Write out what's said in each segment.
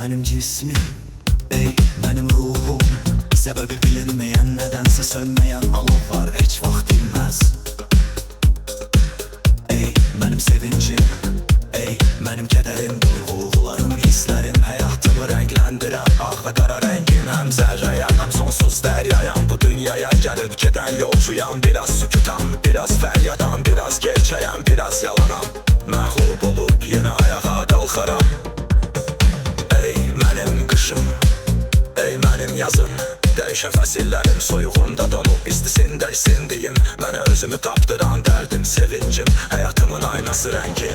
benim cismim, ey benim ruhum. Sebebi bilinmeyen, nedense sönmeyen alov var, hiç vaxt dinmez. Ey benim sevincim, ey benim kederim, duygularım, hislerim hayatımı renklendiren ağ ve kara rengim. Hem zerreyem hem sonsuz deryayam, bu dünyaya gelip giden yolcuyam. Biraz sükutam, biraz feryadam, biraz gerçeğim, biraz yalanam. Məğlub olup yine ayağa kalkaram. Ey benim kışım, ey benim yazım, değişen fəsillərim soyuğunda donub istisində isindiyim. Mənə özümü tapdıran dərdim, sevincim, həyatımın aynası rəngi.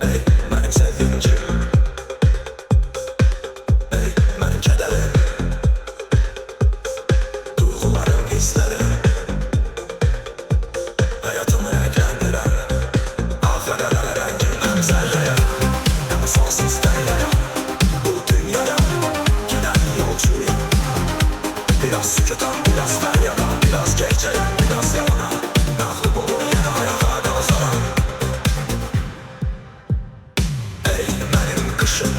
Ey benim sevincim, ey benim kederim, duygularım, hislerim hayatımı renklendiren ağ ve kara rengim. Hem zerreye hem sonsuz deryaya, bu dünyaya giden yolcuyum. Biraz sükutam, biraz feryadam, biraz gerçeğim, biraz yalana. Məğlub olur yine ayağa kalkaram. Ey benim kışım,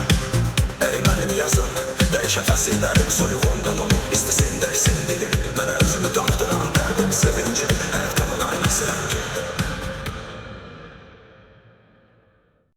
ey benim yazım, değişen fəsillərim soyuğunda donub istisində isindiyim. Mənə özümü tapdıran dərdim, sevincim,